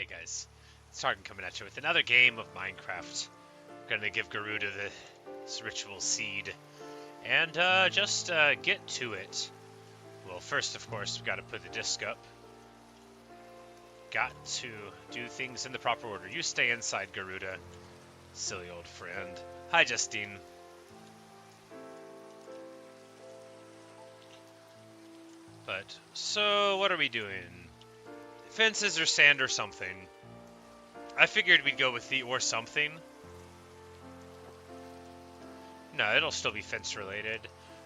Hey guys, it's Tarkin coming at you with another game of Minecraft. I'm gonna give Garuda this ritual seed and just get to it. Well, first, of course, we've got to put the disc up. Got to do things in the proper order. You stay inside, Garuda. Silly old friend. Hi, Justine. But, so, what are we doing? Fences or sand or something? I figured we'd go with the or something. No, it'll still be fence related.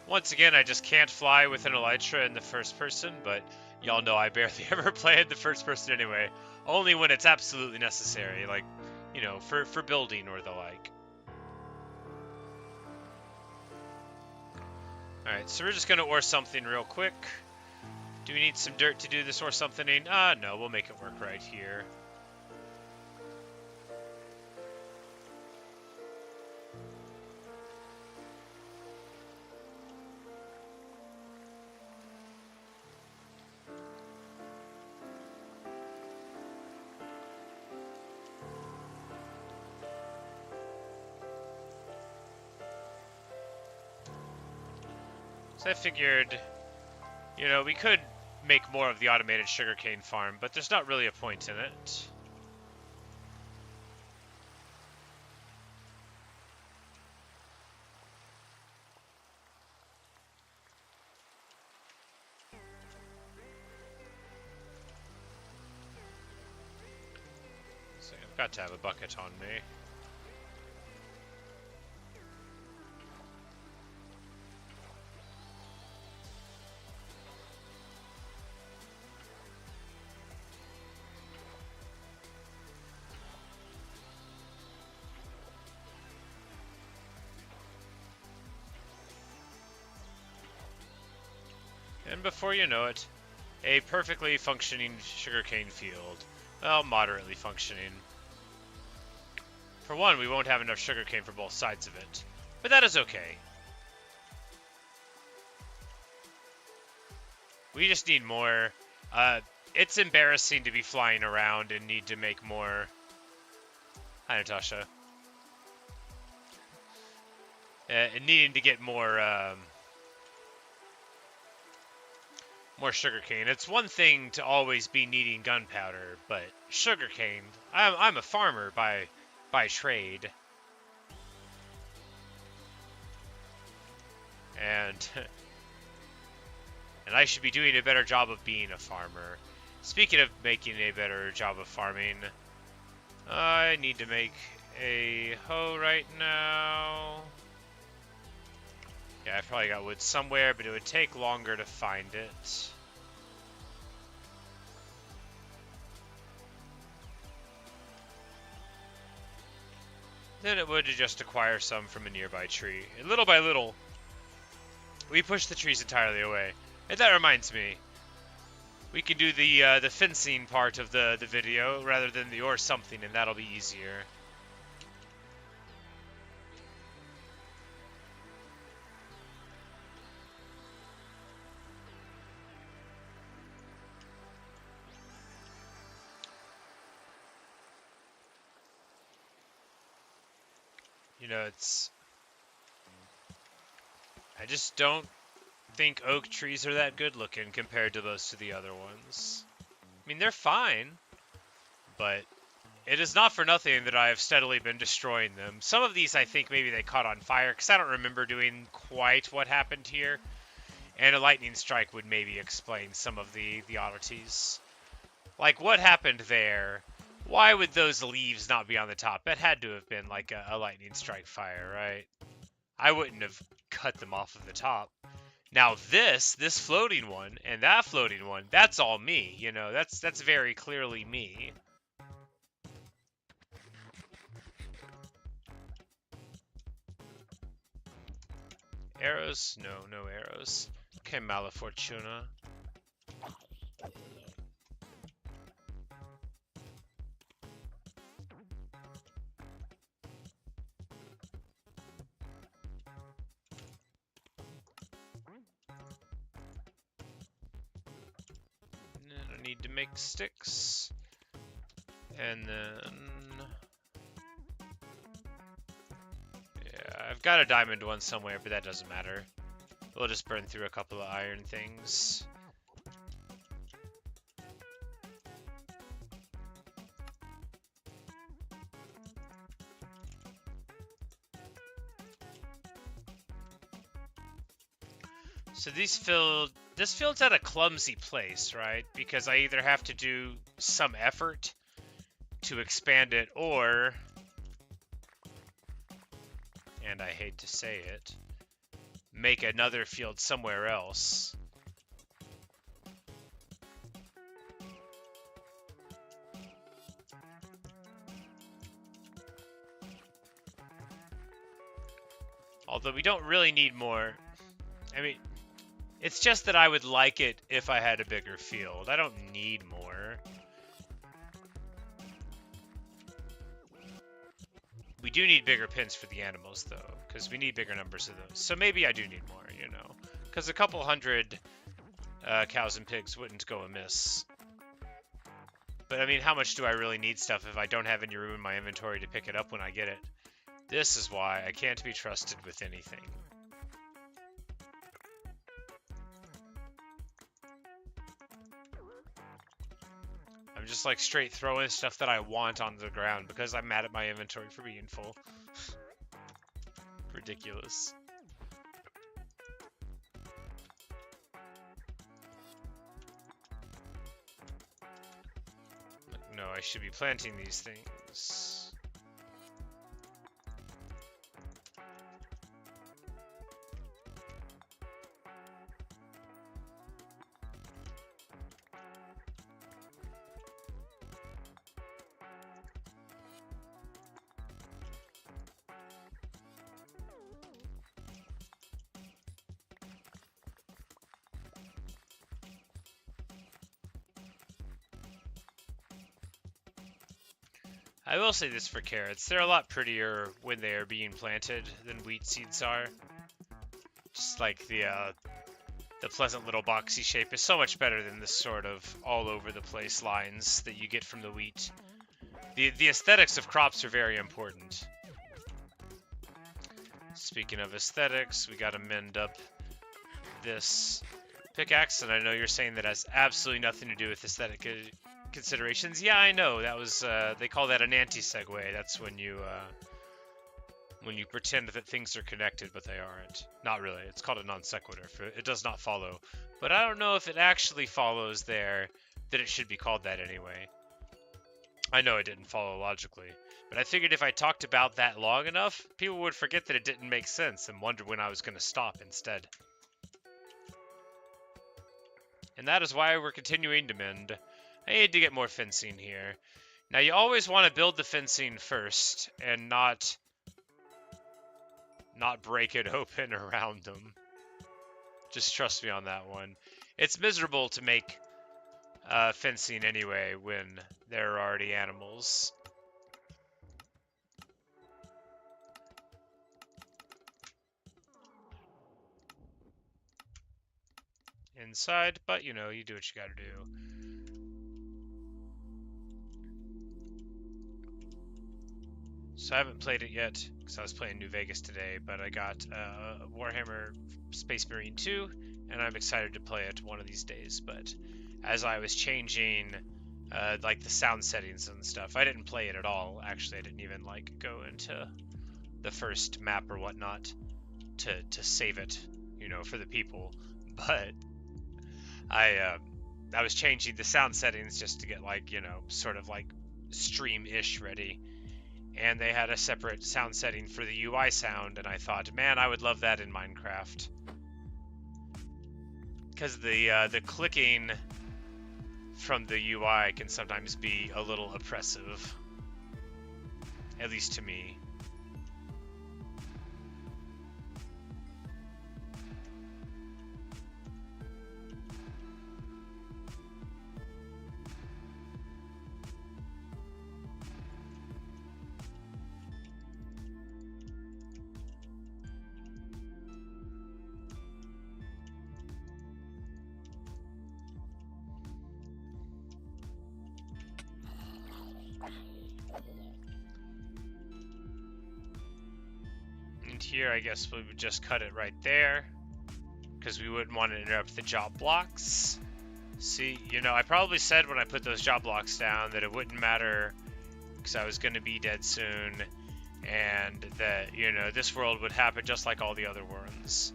Once again, I just can't fly with an elytra in the first person, but y'all know I barely ever play in the first person anyway. Only when it's absolutely necessary, like, you know, for building or the like. Alright, so we're just gonna ore something real quick. Do we need some dirt to do this or something? No, we'll make it work right here. So I figured, you know, we could make more of the automated sugarcane farm, but there's not really a point in it. So I've got to have a bucket on me. And before you know it, a perfectly functioning sugarcane field. Well, moderately functioning. For one, we won't have enough sugarcane for both sides of it, but that is okay. We just need more. It's embarrassing to be flying around and need to make more. Hi, Natasha. And needing to get more sugarcane. It's one thing to always be needing gunpowder, but sugarcane. I'm a farmer by trade, and and I should be doing a better job of being a farmer. Speaking of making a better job of farming, I need to make a hoe right now. Yeah, I probably got wood somewhere, but it would take longer to find it. Then it would to just acquire some from a nearby tree. And little by little, we push the trees entirely away. And that reminds me, we can do the fencing part of the video rather than the or something, and that'll be easier. You know, I just don't think oak trees are that good looking compared to most of the other ones. I mean, they're fine, but it is not for nothing that I have steadily been destroying them. Some of these I think maybe they caught on fire, because I don't remember doing quite what happened here. And a lightning strike would maybe explain some of the oddities. Like, what happened there? Why would those leaves not be on the top? That had to have been like a lightning strike fire, right? I wouldn't have cut them off of the top. Now this floating one and that floating one, that's all me, you know, that's very clearly me. Arrows? No arrows. Okay, Malafortuna. Need to make sticks. And then... yeah, I've got a diamond one somewhere, but that doesn't matter. We'll just burn through a couple of iron things. So this field's at a clumsy place, right? Because I either have to do some effort to expand it, or, and I hate to say it, make another field somewhere else. Although we don't really need more. I mean, it's just that I would like it if I had a bigger field. I don't need more. We do need bigger pens for the animals, though, because we need bigger numbers of those. So maybe I do need more, you know. Because a couple hundred cows and pigs wouldn't go amiss. But, I mean, how much do I really need stuff if I don't have any room in my inventory to pick it up when I get it? This is why I can't be trusted with anything. I'm just like straight throwing stuff that I want on the ground because I'm mad at my inventory for being full. Ridiculous. No, I should be planting these things. I will say this for carrots, they're a lot prettier when they are being planted than wheat seeds are. Just like the pleasant little boxy shape is so much better than the sort of all over the place lines that you get from the wheat. The aesthetics of crops are very important. Speaking of aesthetics, we gotta mend up this pickaxe, and I know you're saying that has absolutely nothing to do with aesthetic considerations. Yeah, I know. That was they call that an anti-segue. That's when you pretend that things are connected, but they aren't. Not really. It's called a non sequitur. It does not follow. But I don't know if it actually follows there that it should be called that anyway. I know it didn't follow logically, but I figured if I talked about that long enough, people would forget that it didn't make sense and wonder when I was going to stop instead. And that is why we're continuing to mend. I need to get more fencing here. Now, you always want to build the fencing first and not break it open around them. Just trust me on that one. It's miserable to make fencing anyway when there are already animals. Inside, but you know, you do what you gotta do. So I haven't played it yet because I was playing New Vegas today, but I got Warhammer Space Marine 2, and I'm excited to play it one of these days. But as I was changing like the sound settings and stuff, I didn't play it at all. Actually, I didn't even like go into the first map or whatnot to save it, you know, for the people. But I was changing the sound settings just to get like, you know, sort of like stream-ish ready. And they had a separate sound setting for the UI sound, and I thought, man, I would love that in Minecraft. Because the clicking from the UI can sometimes be a little oppressive. At least to me. And here, I guess we would just cut it right there, because we wouldn't want to interrupt the job blocks. See, you know, I probably said when I put those job blocks down that it wouldn't matter, because I was going to be dead soon, and that, you know, this world would happen just like all the other ones.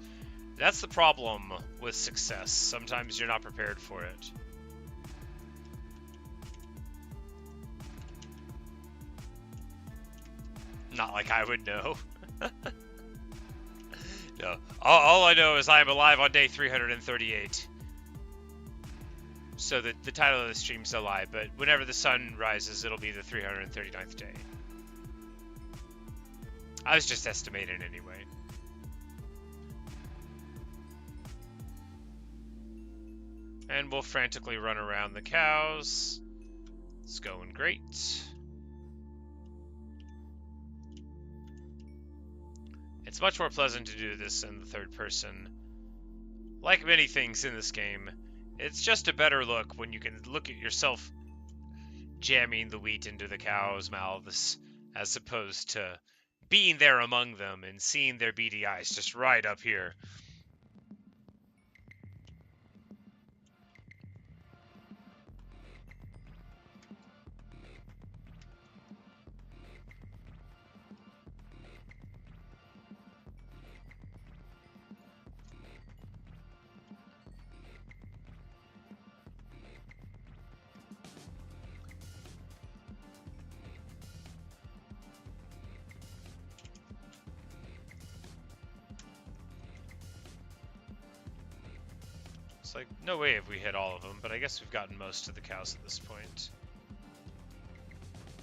That's the problem with success. Sometimes you're not prepared for it. Not like I would know. No. All I know is I am alive on day 338. So the title of the stream's a lie, but whenever the sun rises, it'll be the 339th day. I was just estimating anyway. And we'll frantically run around the cows. It's going great. It's much more pleasant to do this in the third person. Like many things in this game, it's just a better look when you can look at yourself jamming the wheat into the cows' mouths, as opposed to being there among them and seeing their beady eyes just right up here. It's like, no way have we hit all of them, but I guess we've gotten most of the cows at this point.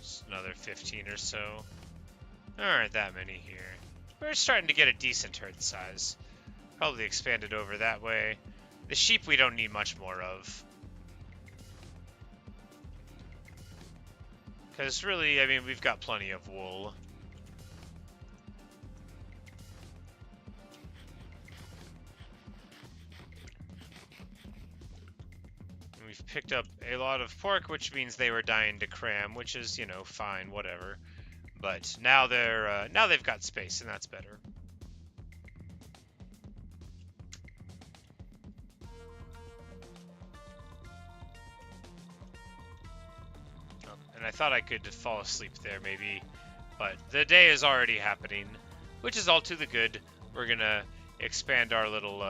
Just another 15 or so. There aren't that many here. We're starting to get a decent herd size. Probably expand it over that way. The sheep we don't need much more of. Because really, I mean, we've got plenty of wool. We've picked up a lot of pork, which means they were dying to cram, which is, you know, fine, whatever. But now now they've got space, and that's better. And I thought I could fall asleep there, maybe, but the day is already happening, which is all to the good. We're gonna expand our little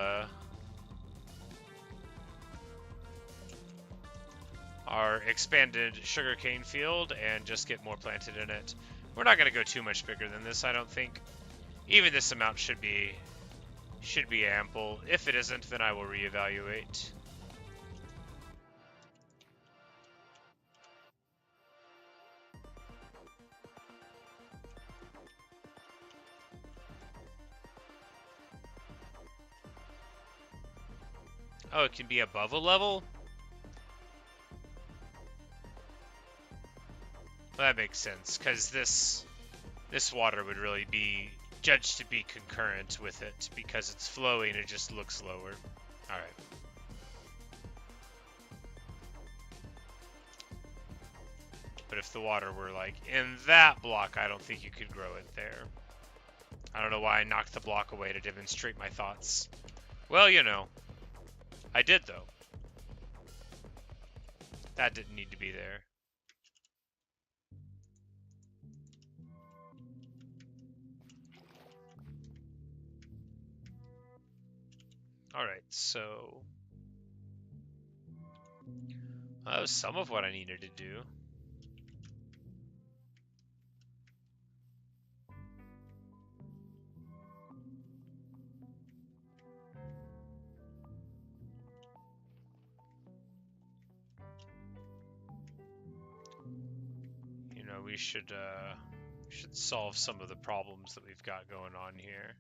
our expanded sugarcane field and just get more planted in it. We're not going to go too much bigger than this, I don't think. Even this amount should be ample. If it isn't, then I will reevaluate. Oh, it can be above a level? That makes sense, because this water would really be judged to be concurrent with it, because it's flowing, it just looks lower. Alright. But if the water were, like, in that block, I don't think you could grow it there. I don't know why I knocked the block away to demonstrate my thoughts. Well, you know. I did, though. That didn't need to be there. Alright, so... that was some of what I needed to do. You know, we should solve some of the problems that we've got going on here.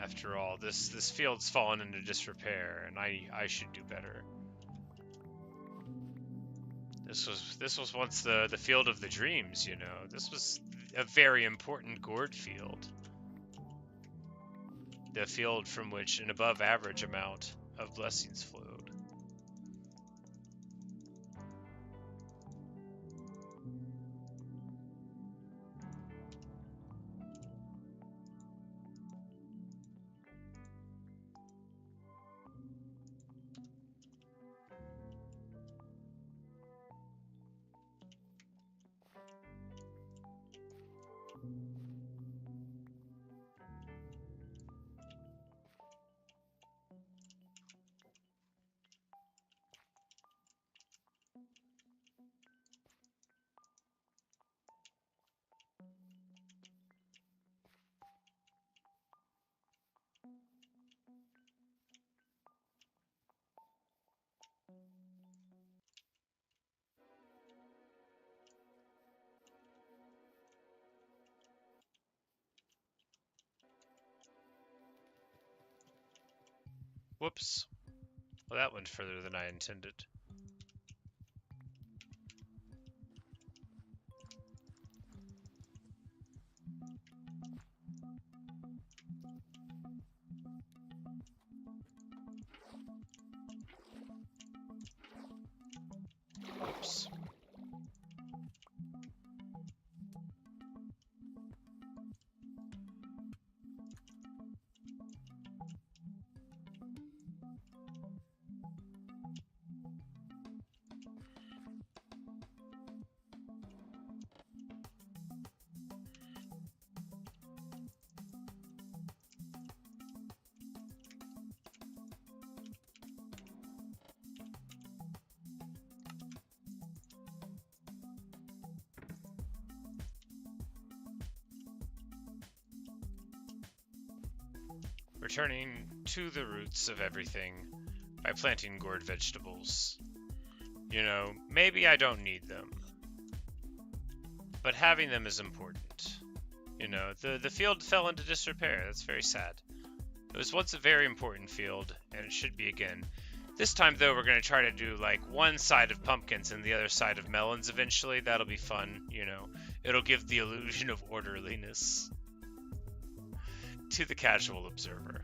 After all, this field's fallen into disrepair, and I should do better. This was once the field of the dreams, you know. This was a very important gourd field. The field from which an above average amount of blessings flowed. Whoops. Well, that went further than I intended. Whoops. Returning to the roots of everything by planting gourd vegetables. You know, maybe I don't need them, but having them is important. You know, the field fell into disrepair. That's very sad. It was once a very important field, and it should be again. This time, though, we're going to try to do, like, one side of pumpkins and the other side of melons eventually. That'll be fun, you know. It'll give the illusion of orderliness to the casual observer.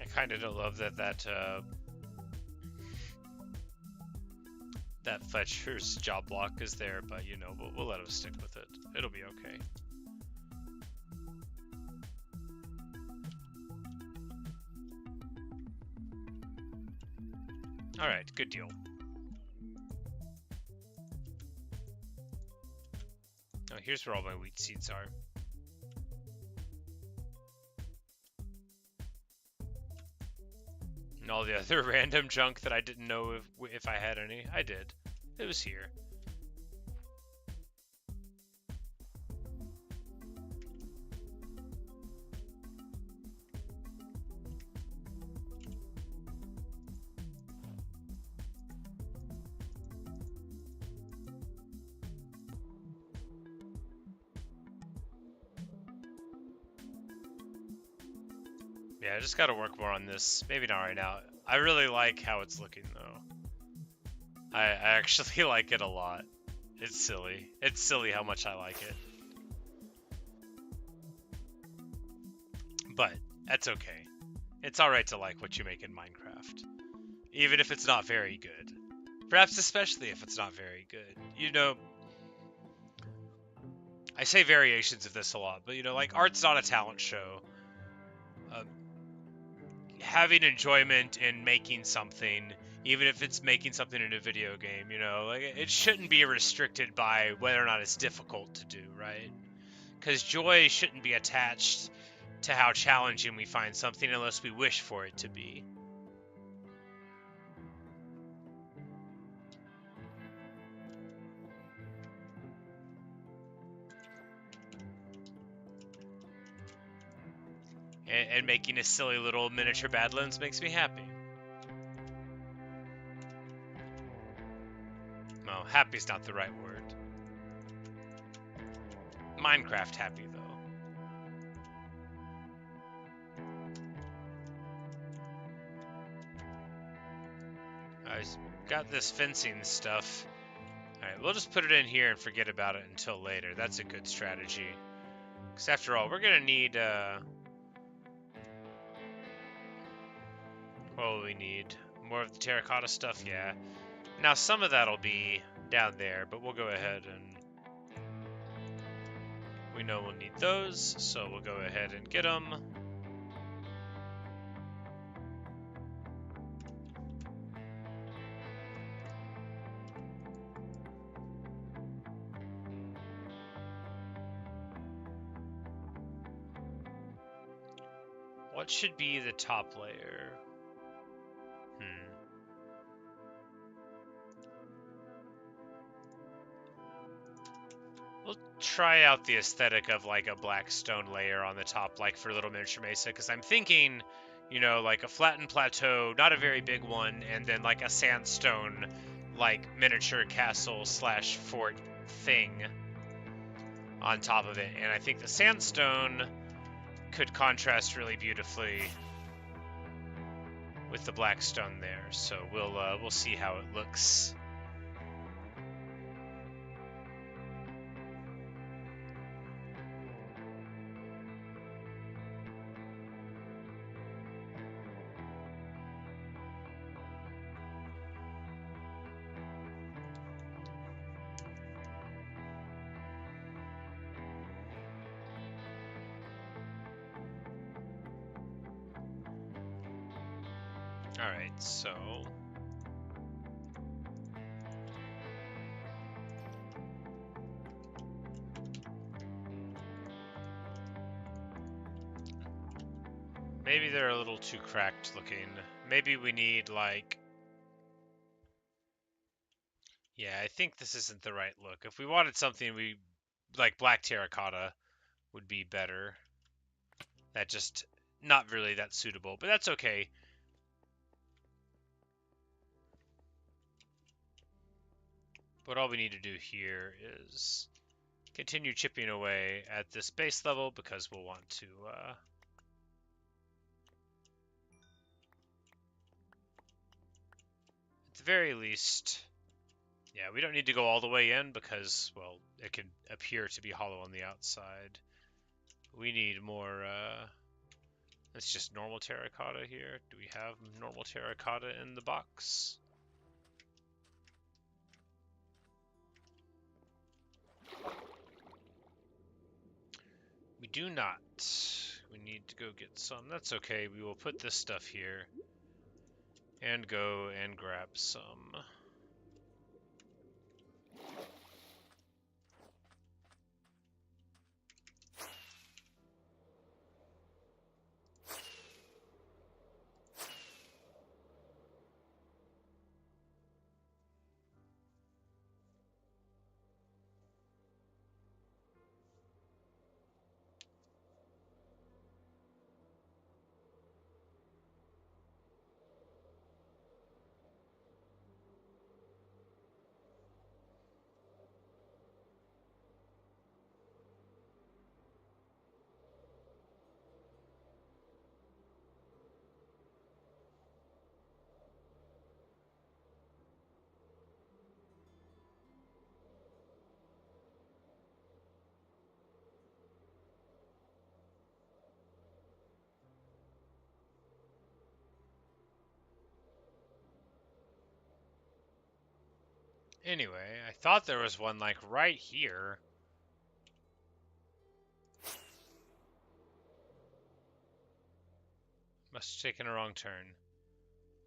I kind of don't love that that Fletcher's job block is there, but you know, we'll let him stick with it. It'll be okay. Alright, good deal. Oh, here's where all my wheat seeds are. And all the other random junk that I didn't know if I had any. I did. It was here. Yeah, I just gotta work more on this. Maybe not right now. I really like how it's looking, though. I actually like it a lot. It's silly. It's silly how much I like it. But, that's okay. It's alright to like what you make in Minecraft. Even if it's not very good. Perhaps especially if it's not very good. You know, I say variations of this a lot, but you know, like, art's not a talent show. Having enjoyment in making something, even if it's making something in a video game, you know, like, it shouldn't be restricted by whether or not it's difficult to do, right? Because joy shouldn't be attached to how challenging we find something unless we wish for it to be. And making a silly little miniature Badlands makes me happy. No, happy's not the right word. Minecraft happy, though. I got this fencing stuff. Alright, we'll just put it in here and forget about it until later. That's a good strategy. Because after all, we're going to need... what will we need? More of the terracotta stuff? Yeah. Now, some of that'll be down there, but we'll go ahead and... we know we'll need those, so we'll go ahead and get them. What should be the top layer? We'll try out the aesthetic of like a black stone layer on the top, like for Little Miniature Mesa, because I'm thinking, You know, like a flattened plateau, not a very big one, and then like a sandstone, like miniature castle slash fort thing on top of it. And I think the sandstone could contrast really beautifully with the black stone there. So we'll see how it looks. All right, so maybe they're a little too cracked looking. Maybe we need like, yeah, I think this isn't the right look. If we wanted something like black terracotta would be better. That just not really that suitable, but that's okay. But all we need to do here is continue chipping away at this base level because we'll want to at the very least, yeah, we don't need to go all the way in because, well, it can appear to be hollow on the outside. We need more, it's just normal terracotta here. Do we have normal terracotta in the box? We do not. We need to go get some. That's okay. We will put this stuff here and go and grab some. Anyway, I thought there was one like right here. Must have taken a wrong turn.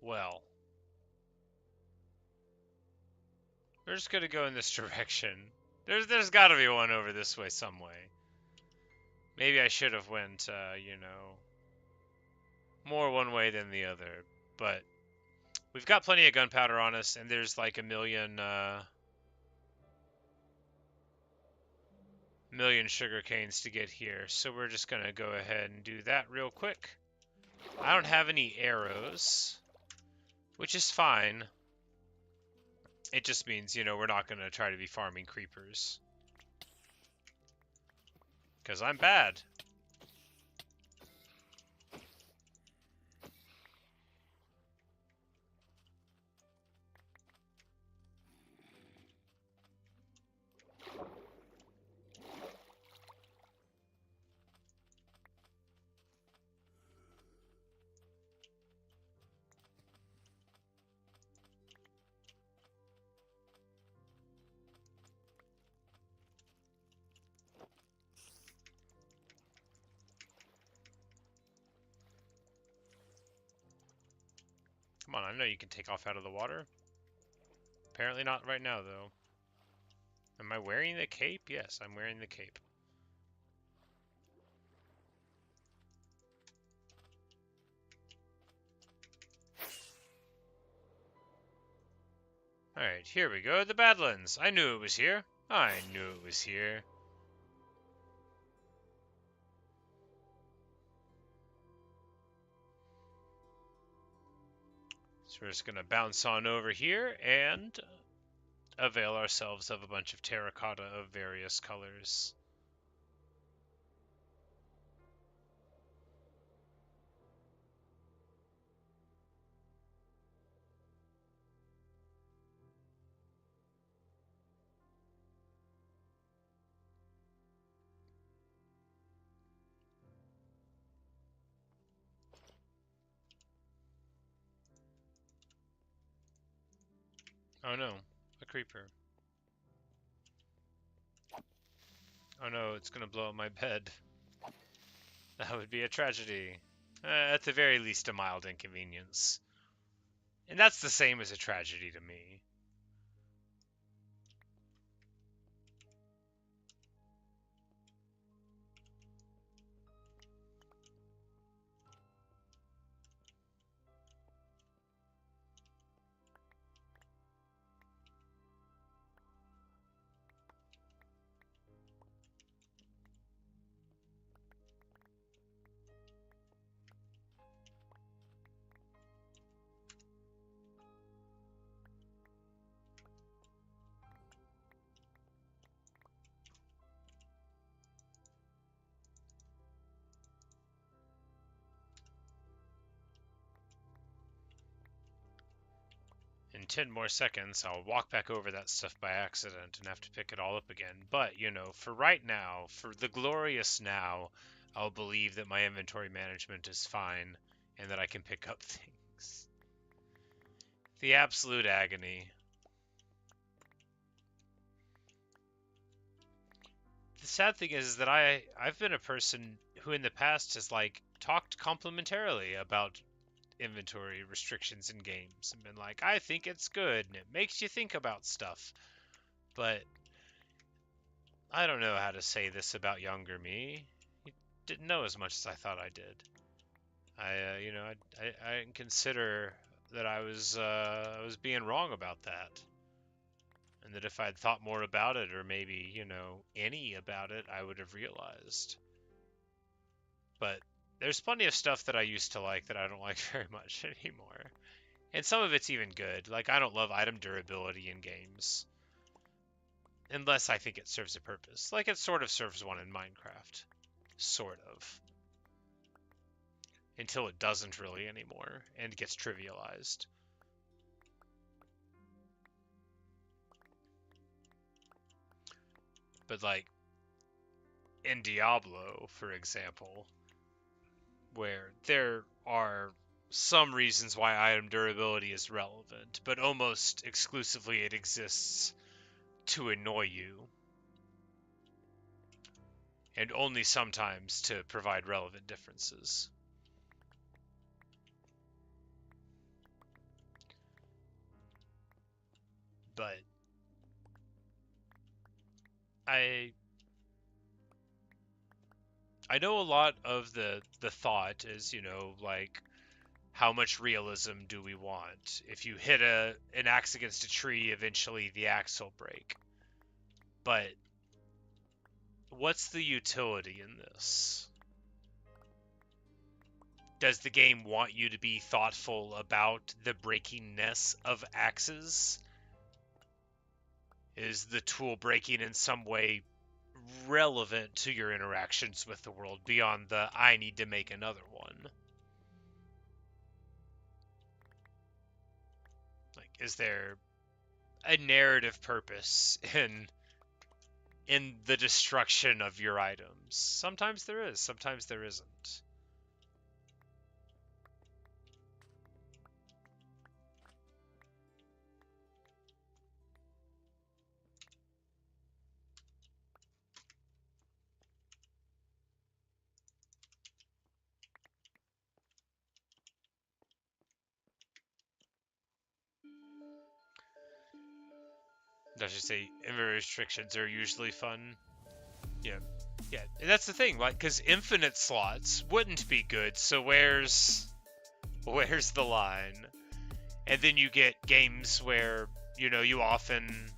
Well, we're just gonna go in this direction. There's gotta be one over this way some way. Maybe I should have went, you know, more one way than the other. But we've got plenty of gunpowder on us, and there's like a million sugar canes to get here. So we're just gonna go ahead and do that real quick. I don't have any arrows, which is fine. It just means, you know, we're not gonna try to be farming creepers. Because I'm bad. Come on, I know you can take off out of the water. Apparently not right now, though. Am I wearing the cape? Yes, I'm wearing the cape. Alright, here we go, the Badlands. I knew it was here. I knew it was here. So we're just going to bounce on over here and avail ourselves of a bunch of terracotta of various colors. Oh no, a creeper. Oh no, it's gonna blow up my bed. That would be a tragedy. At the very least, a mild inconvenience. And that's the same as a tragedy to me. In 10 more seconds, I'll walk back over that stuff by accident and have to pick it all up again. But, you know, for right now, for the glorious now, I'll believe that my inventory management is fine and that I can pick up things. The absolute agony. The sad thing is that I've been a person who in the past has, like, talked complimentarily about inventory restrictions in games and been like, I think it's good and it makes you think about stuff. But I don't know how to say this about younger me. He didn't know as much as I thought I did. I didn't consider that I was being wrong about that, and that if I'd thought more about it, or maybe any about it, I would have realized. But there's plenty of stuff that I used to like that I don't like very much anymore. And some of it's even good. Like, I don't love item durability in games. Unless I think it serves a purpose. Like, it sort of serves one in Minecraft. Sort of. Until it doesn't really anymore, and gets trivialized. But, like, in Diablo, for example, where there are some reasons why item durability is relevant, but almost exclusively it exists to annoy you, and only sometimes to provide relevant differences. But I know a lot of the thought is, like, how much realism do we want? If you hit an axe against a tree, eventually the axe will break. But what's the utility in this? Does the game want you to be thoughtful about the breakingness of axes? Is the tool breaking in some way relevant to your interactions with the world beyond the I need to make another one? Like, is there a narrative purpose in the destruction of your items? Sometimes there is, sometimes there isn't. I should say, inventory restrictions are usually fun. Yeah, and that's the thing, like, because infinite slots wouldn't be good. So where's the line? And then you get games where you often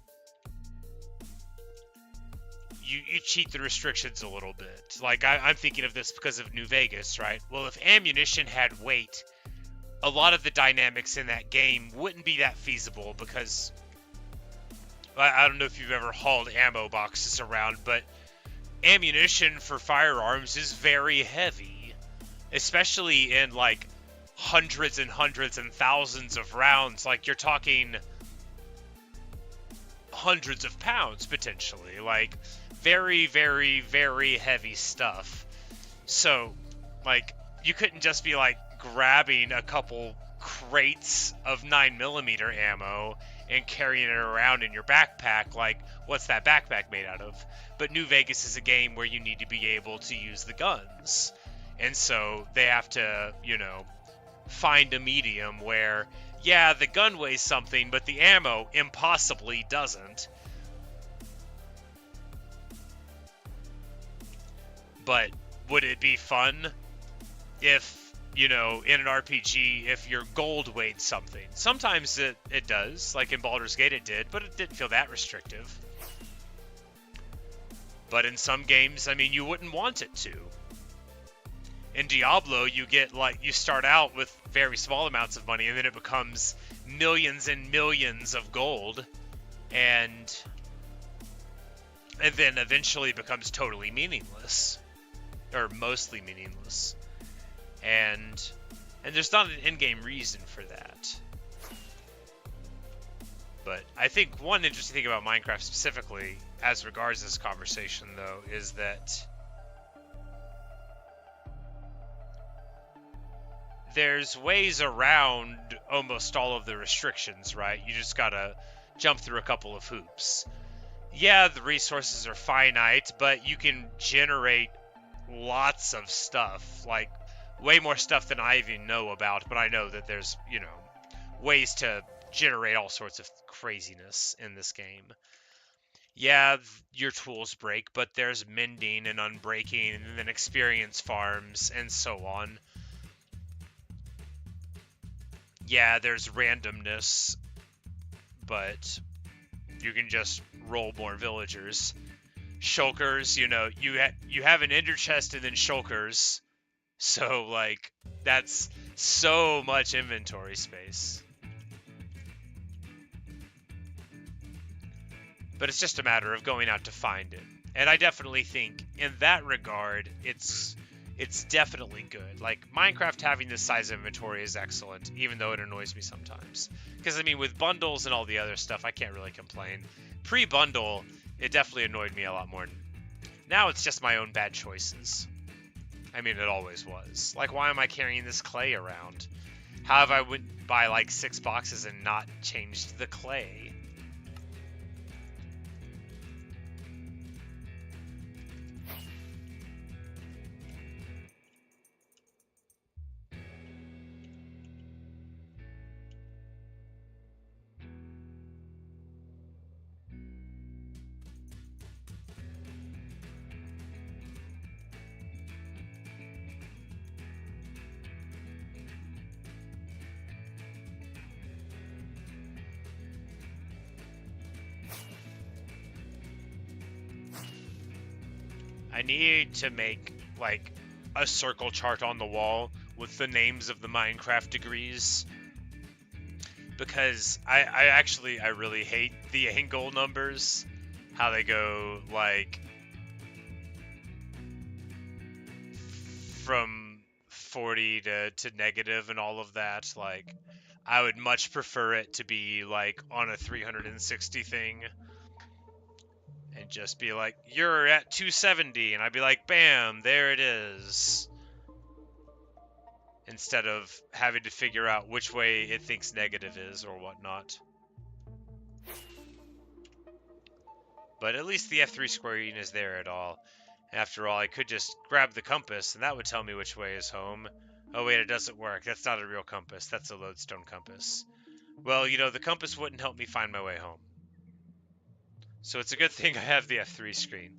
you cheat the restrictions a little bit. Like, I'm thinking of this because of New Vegas, right? Well, if ammunition had weight, a lot of the dynamics in that game wouldn't be that feasible because I don't know if you've ever hauled ammo boxes around, but ammunition for firearms is very heavy, especially in like hundreds and hundreds and thousands of rounds. Like you're talking hundreds of pounds potentially, like very, very, very heavy stuff. So like you couldn't just be like grabbing a couple crates of 9mm ammo and carrying it around in your backpack. Like, what's that backpack made out of? But New Vegas is a game where you need to be able to use the guns, and so they have to, you know, find a medium where, yeah, the gun weighs something, but the ammo impossibly doesn't. But would it be fun if, you know, in an RPG, if your gold weighed something? Sometimes it does, like in Baldur's Gate it did, but it didn't feel that restrictive. But in some games, I mean, you wouldn't want it to. In Diablo, you get, like, you start out with very small amounts of money, and then it becomes millions and millions of gold, and then eventually becomes totally meaningless. Or mostly meaningless. And there's not an in-game reason for that. But I think one interesting thing about Minecraft specifically, as regards this conversation, though, is that there's ways around almost all of the restrictions, right? You just gotta jump through a couple of hoops. Yeah, the resources are finite, but you can generate lots of stuff, like way more stuff than I even know about, but I know that there's, you know, ways to generate all sorts of craziness in this game. Yeah, your tools break, but there's mending and unbreaking and then experience farms and so on. Yeah, there's randomness, but you can just roll more villagers. Shulkers, you know, you have an ender chest and then shulkers, so like that's so much inventory space. But it's just a matter of going out to find it. And I definitely think in that regard, it's definitely good. Like, Minecraft having this size inventory is excellent, even though it annoys me sometimes. Because, I mean, with bundles and all the other stuff, I can't really complain. Pre-bundle, it definitely annoyed me a lot more. Now it's just my own bad choices. I mean, it always was. Like, why am I carrying this clay around? How have I went buy, like, 6 boxes and not changed the clay? I need to make, like, a circle chart on the wall with the names of the Minecraft degrees. Because I really hate the angle numbers. How they go, like, from 40 to negative and all of that. Like, I would much prefer it to be, like, on a 360 thing. And just be like, you're at 270, and I'd be like, bam, there it is. Instead of having to figure out which way it thinks negative is or whatnot. But at least the F3 screen is there at all. After all, I could just grab the compass, and that would tell me which way is home. Oh wait, it doesn't work. That's not a real compass. That's a lodestone compass. Well, you know, the compass wouldn't help me find my way home. So it's a good thing I have the F3 screen.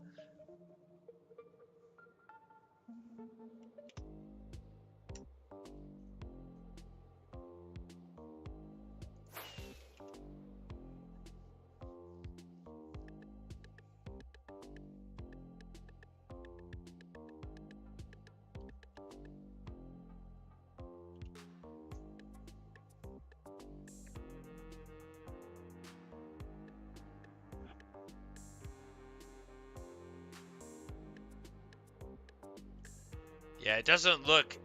Yeah, it doesn't look,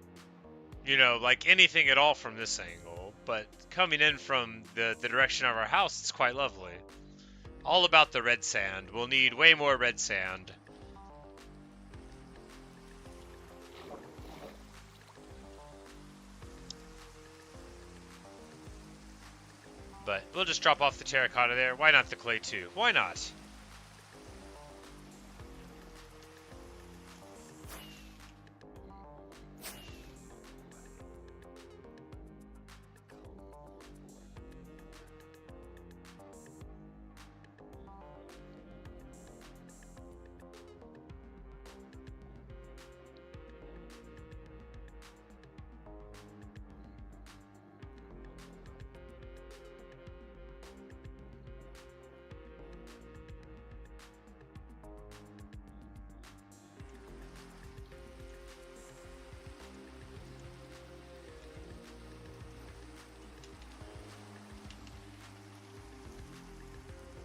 you know, like anything at all from this angle, but coming in from the direction of our house, it's quite lovely. All about the red sand. We'll need way more red sand. But we'll just drop off the terracotta there. Why not the clay too? Why not?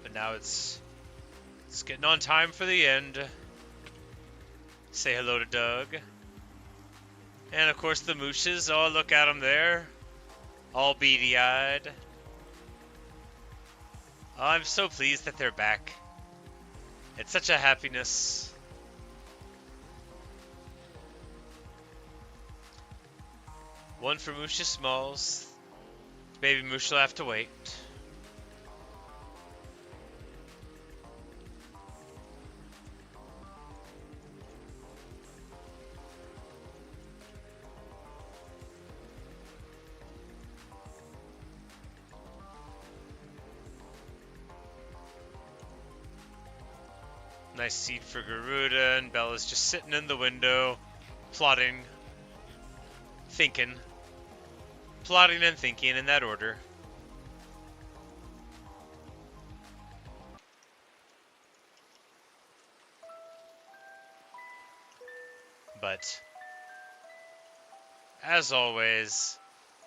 But now it's getting on time for the end. Say hello to Doug. And of course the mooses. Oh, look at them there. All beady-eyed. Oh, I'm so pleased that they're back. It's such a happiness. One for Moosha Smalls. Baby Moosh will have to wait. Nice seed for Garuda, and Bella's just sitting in the window, plotting, thinking. Plotting and thinking in that order. But, as always,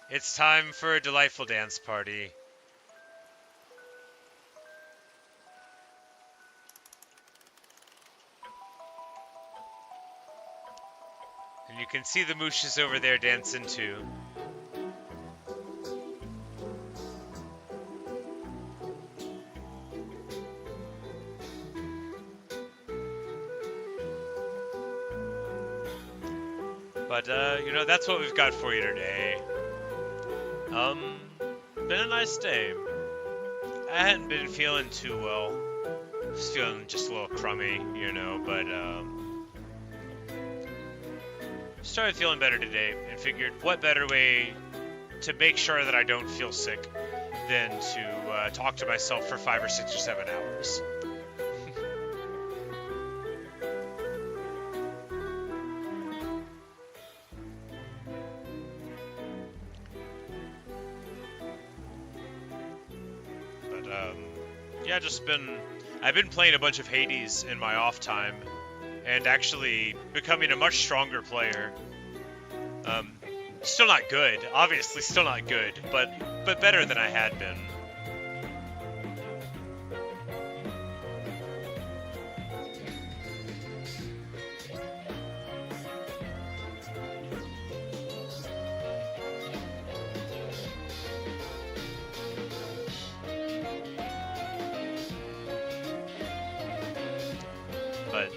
it's time for a delightful dance party. And you can see the mooshes over there dancing too. But, you know, that's what we've got for you today. Been a nice day. I hadn't been feeling too well. Just feeling just a little crummy, you know, but, started feeling better today and figured what better way to make sure that I don't feel sick than to talk to myself for 5 or 6 or 7 hours. Yeah, I've been playing a bunch of Hades in my off time, and actually becoming a much stronger player. Still not good, obviously still not good, but better than I had been. But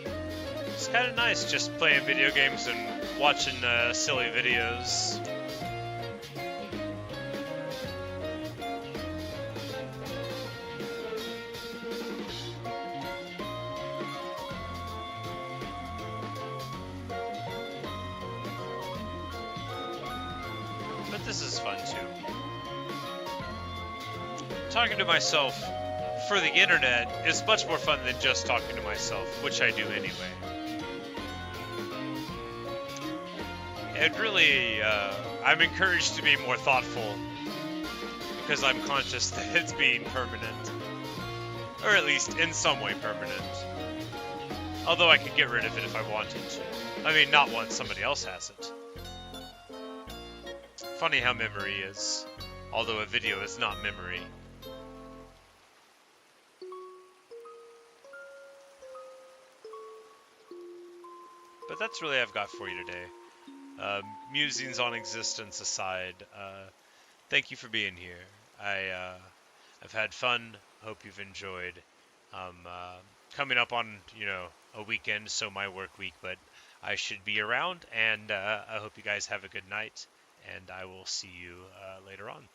it's kind of nice just playing video games and watching silly videos. But this is fun too. Talking to myself for the internet is much more fun than just talking to myself, which I do anyway. And really, I'm encouraged to be more thoughtful because I'm conscious that it's being permanent. Or at least in some way permanent. Although I could get rid of it if I wanted to. I mean, not once somebody else has it. Funny how memory is, although a video is not memory. But that's really all I've got for you today. Musings on existence aside, thank you for being here. I've had fun. Hope you've enjoyed. Coming up on a weekend, so my work week, but I should be around, and I hope you guys have a good night, and I will see you later on.